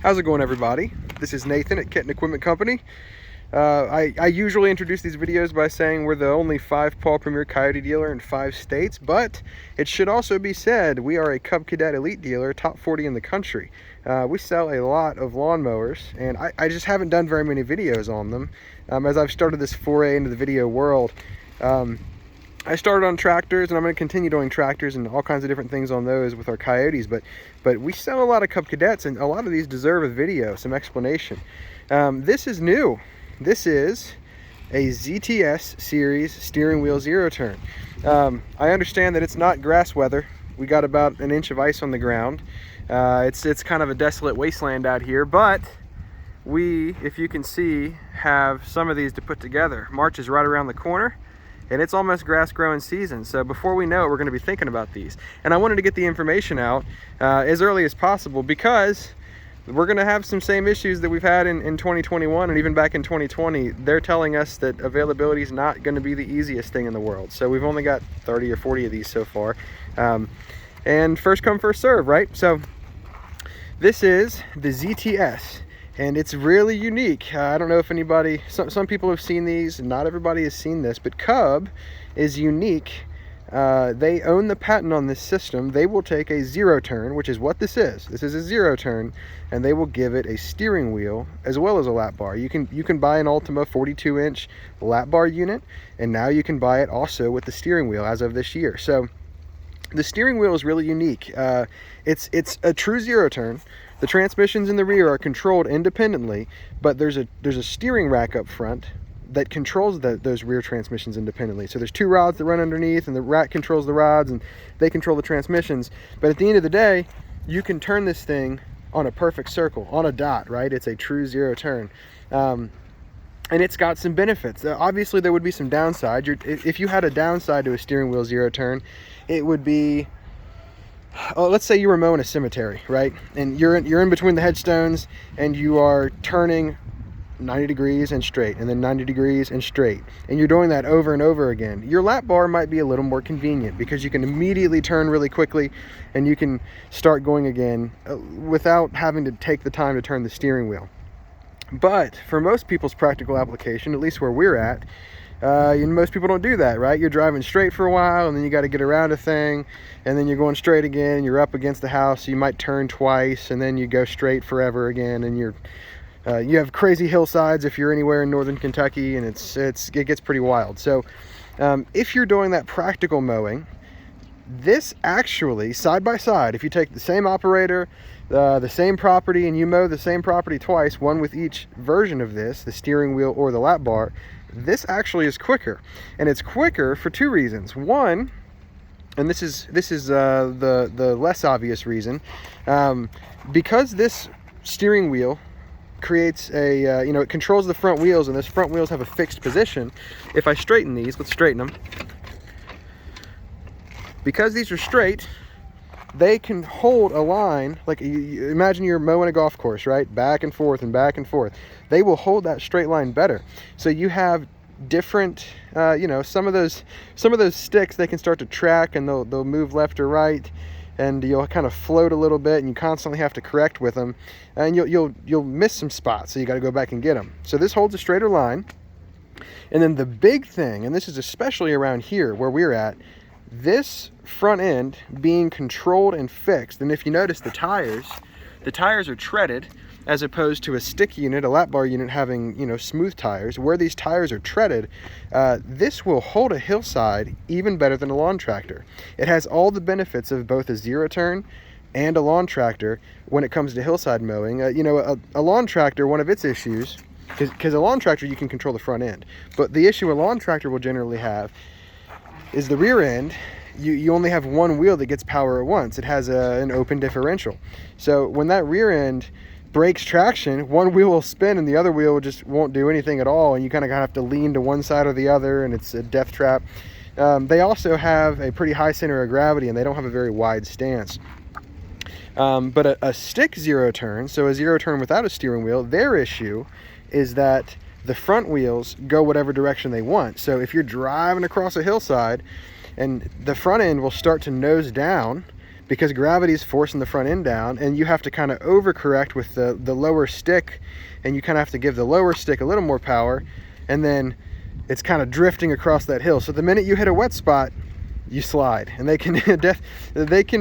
How's it going, everybody? This is Nathan at Kenton Equipment Company. I usually introduce these videos by saying we're the only 5-paw Premier Coyote dealer in 5 states, but it should also be said we are a Cub Cadet Elite dealer, top 40 in the country. We sell a lot of lawnmowers, and I just haven't done very many videos on them. As I've started this foray into the video world, I started on tractors, and I'm going to continue doing tractors and all kinds of different things on those with our Coyotes, but we sell a lot of Cub Cadets, and a lot of these deserve a video, some explanation. This is new. This is a ZTS series steering wheel zero turn. I understand that it's not grass weather. We got about an inch of ice on the ground. It's kind of a desolate wasteland out here, but we, if you can see, have some of these to put together. March is right around the corner, and it's almost grass growing season. So before we know it, we're going to be thinking about these. And I wanted to get the information out as early as possible, because we're going to have some same issues that we've had in 2021 and even back in 2020. They're telling us that availability is not going to be the easiest thing in the world. So we've only got 30 or 40 of these so far. And first come, first serve, right? So this is the ZTS. And it's really unique. I don't know if anybody, some people have seen these, not everybody has seen this, but Cub is unique. They own the patent on this system. They will take a zero turn, which is what this is. This is a zero turn, and they will give it a steering wheel as well as a lap bar. You can buy an Ultima 42-inch lap bar unit, and now you can buy it also with the steering wheel as of this year. So the steering wheel is really unique. It's a true zero turn. The transmissions in the rear are controlled independently, but there's a steering rack up front that controls those rear transmissions independently. So there's 2 rods that run underneath, and the rack controls the rods, and they control the transmissions. But at the end of the day, you can turn this thing on a perfect circle, on a dot, right? It's a true zero turn. And it's got some benefits. Obviously, there would be some downside. If you had a downside to a steering wheel zero turn, it would be, let's say you were mowing a cemetery, right? And you're in between the headstones, and you are turning 90 degrees and straight, and then 90 degrees and straight, and you're doing that over and over again. Your lap bar might be a little more convenient because you can immediately turn really quickly, and you can start going again without having to take the time to turn the steering wheel. But for most people's practical application, at least where we're at, most people don't do that, right? You're driving straight for a while, and then you got to get around a thing, and then you're going straight again, and you're up against the house, so you might turn twice, and then you go straight forever again, and you have crazy hillsides if you're anywhere in northern Kentucky, and it gets pretty wild. So if you're doing that practical mowing, this actually, side by side, if you take the same operator, the same property, and you mow the same property twice, one with each version of this, the steering wheel or the lap bar, this actually is quicker. And it's quicker for 2 reasons. One, and this is the less obvious reason, because this steering wheel creates a, it controls the front wheels, and those front wheels have a fixed position. If I straighten these, let's straighten them. Because these are straight, they can hold a line, like imagine you're mowing a golf course, right? Back and forth and back and forth. They will hold that straight line better. So you have different, some of those sticks, they can start to track, and they'll move left or right, and you'll kind of float a little bit, and you constantly have to correct with them, and you'll miss some spots, so you got to go back and get them. So this holds a straighter line. And then the big thing, and this is especially around here where we're at, this front end being controlled and fixed. And if you notice, the tires are treaded, as opposed to a stick unit, a lap bar unit, having smooth tires. Where these tires are treaded, this will hold a hillside even better than a lawn tractor. It has all the benefits of both a zero turn and a lawn tractor when it comes to hillside mowing. A lawn tractor, one of its issues, because a lawn tractor, you can control the front end, but the issue a lawn tractor will generally have is the rear end. You only have one wheel that gets power at once. It has an open differential. So when that rear end breaks traction, one wheel will spin and the other wheel just won't do anything at all, and you kind of have to lean to one side or the other, and it's a death trap. They also have a pretty high center of gravity, and they don't have a very wide stance. But a stick zero turn, so a zero turn without a steering wheel, their issue is that the front wheels go whatever direction they want. So if you're driving across a hillside, and the front end will start to nose down because gravity is forcing the front end down, and you have to kind of overcorrect with the lower stick, and you kind of have to give the lower stick a little more power, and then it's kind of drifting across that hill. So the minute you hit a wet spot, you slide, and they can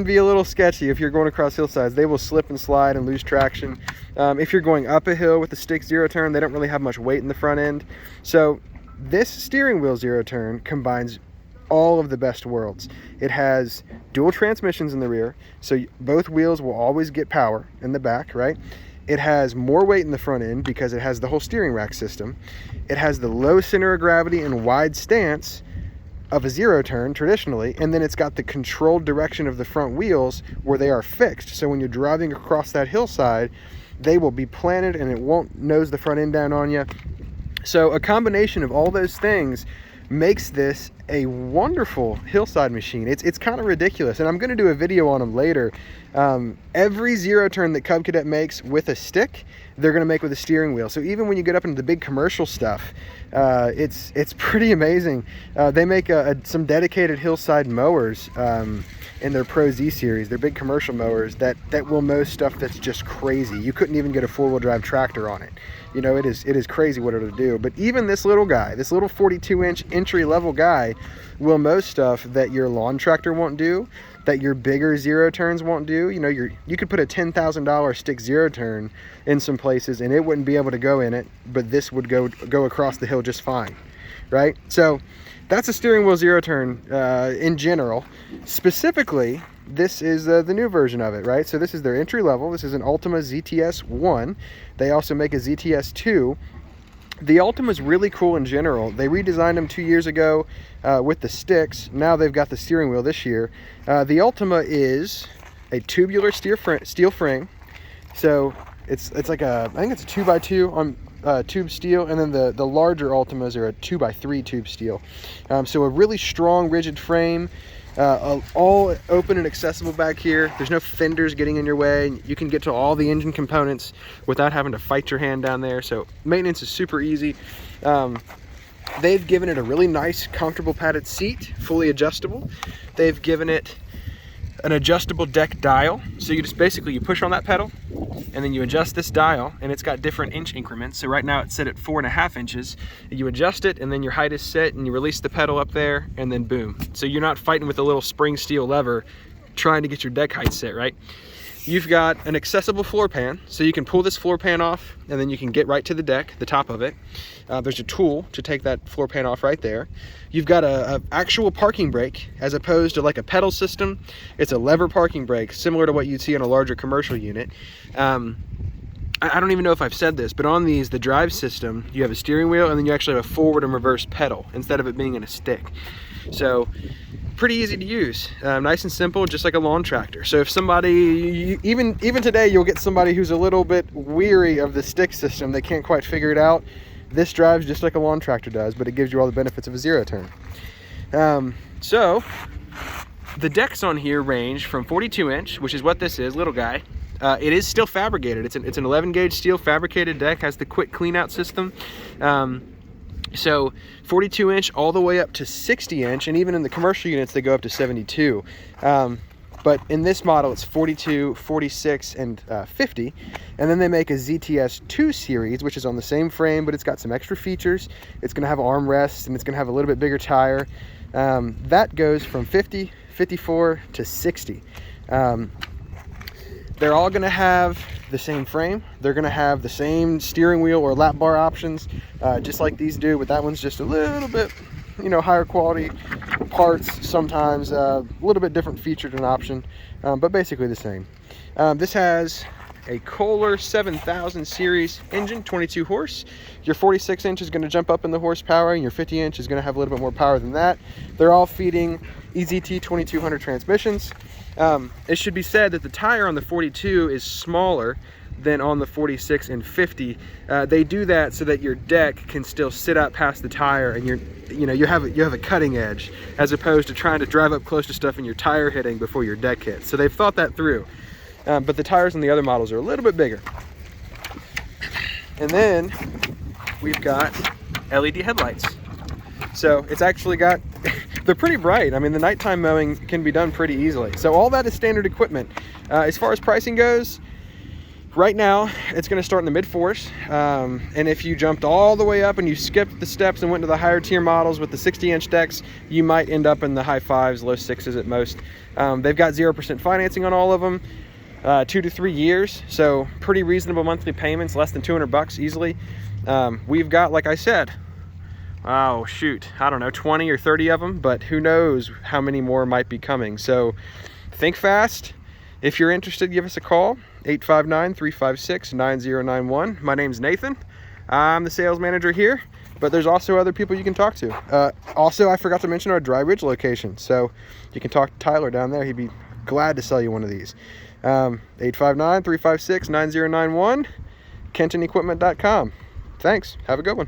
be a little sketchy. If you're going across hillsides, they will slip and slide and lose traction. If you're going up a hill with the stick zero turn, they don't really have much weight in the front end. So this steering wheel zero turn combines all of the best worlds. It has dual transmissions in the rear, so both wheels will always get power in the back, right? It has more weight in the front end because it has the whole steering rack system. It has the low center of gravity and wide stance of a zero turn traditionally, and then it's got the controlled direction of the front wheels where they are fixed. So when you're driving across that hillside, they will be planted and it won't nose the front end down on you. So a combination of all those things makes this a wonderful hillside machine. It's kind of ridiculous, and I'm going to do a video on them later. Every zero turn that Cub Cadet makes with a stick, they're going to make with a steering wheel. So even when you get up into the big commercial stuff, it's pretty amazing. They make some dedicated hillside mowers in their Pro Z series. They're big commercial mowers that will mow stuff that's just crazy. You couldn't even get a four-wheel drive tractor on it. You know, it is crazy what it'll do. But even this little guy, this little 42-inch entry-level guy, will mow stuff that your lawn tractor won't do, that your bigger zero turns won't do. You know, you could put a $10,000 stick zero turn in some places and it wouldn't be able to go in it, but this would go across the hill just fine, right? So that's a steering wheel zero turn in general. Specifically, this is the new version of it, right? So this is their entry level. This is an Ultima ZTS 1. They also make a ZTS 2. The Ultima is really cool in general. They redesigned them 2 years ago with the sticks. Now they've got the steering wheel this year. The Ultima is a tubular steel frame. So it's like I think it's a 2x2 on tube steel, and then the larger Ultimas are a 2x3 tube steel. So a really strong, rigid frame. All open and accessible back here. There's no fenders getting in your way. You can get to all the engine components without having to fight your hand down there. So maintenance is super easy. They've given it a really nice, comfortable padded seat, fully adjustable. They've given it an adjustable deck dial. So you just basically, you push on that pedal and then you adjust this dial, and it's got different inch increments. So right now it's set at 4.5 inches. You adjust it and then your height is set and you release the pedal up there and then boom. So you're not fighting with a little spring steel lever trying to get your deck height set, right? You've got an accessible floor pan, so you can pull this floor pan off and then you can get right to the deck, the top of it. There's a tool to take that floor pan off right there. You've got a actual parking brake as opposed to like a pedal system. It's a lever parking brake, similar to what you'd see on a larger commercial unit. I don't even know if I've said this, but on these, the drive system, you have a steering wheel and then you actually have a forward and reverse pedal instead of it being in a stick. So pretty easy to use, nice and simple, just like a lawn tractor. So if somebody, even today, you'll get somebody who's a little bit weary of the stick system, they can't quite figure it out. This drives just like a lawn tractor does, but it gives you all the benefits of a zero turn. So the decks on here range from 42-inch, which is what this is, little guy. It is still fabricated. It's an 11 gauge steel fabricated deck, has the quick clean out system. So 42-inch all the way up to 60-inch, and even in the commercial units they go up to 72. But in this model it's 42, 46, and 50. And then they make a ZTS 2 series, which is on the same frame, but it's got some extra features. It's going to have armrests and it's going to have a little bit bigger tire. That goes from 50, 54 to 60. They're all going to have the same frame. They're going to have the same steering wheel or lap bar options, just like these do, but that one's just a little bit, you know, higher quality parts, sometimes a little bit different featured and option, but basically the same. This has a Kohler 7000 series engine, 22 horse. Your 46-inch is going to jump up in the horsepower, and your 50-inch is going to have a little bit more power than that. They're all feeding EZT 2200 transmissions. It should be said that the tire on the 42 is smaller than on the 46 and 50. They do that so that your deck can still sit out past the tire, and you have a cutting edge, as opposed to trying to drive up close to stuff and your tire hitting before your deck hits. So they've thought that through. But the tires on the other models are a little bit bigger. And then we've got LED headlights. So it's actually got they're pretty bright. I mean, the nighttime mowing can be done pretty easily. So all that is standard equipment. As far as pricing goes, right now it's going to start in the mid-4s, and if you jumped all the way up and you skipped the steps and went to the higher tier models with the 60-inch decks, you might end up in the high 5s, low 6s at most. They've got 0% financing on all of them, 2 to 3 years, so pretty reasonable monthly payments, less than $200 easily. We've got, like I said, oh shoot, I don't know, 20 or 30 of them, but who knows how many more might be coming. So think fast. If you're interested, give us a call, 859-356-9091. My name's Nathan. I'm the sales manager here, but there's also other people you can talk to. Also, I forgot to mention our Dry Ridge location, so you can talk to Tyler down there. He'd be glad to sell you one of these. 859-356-9091, kentonequipment.com. Thanks. Have a good one.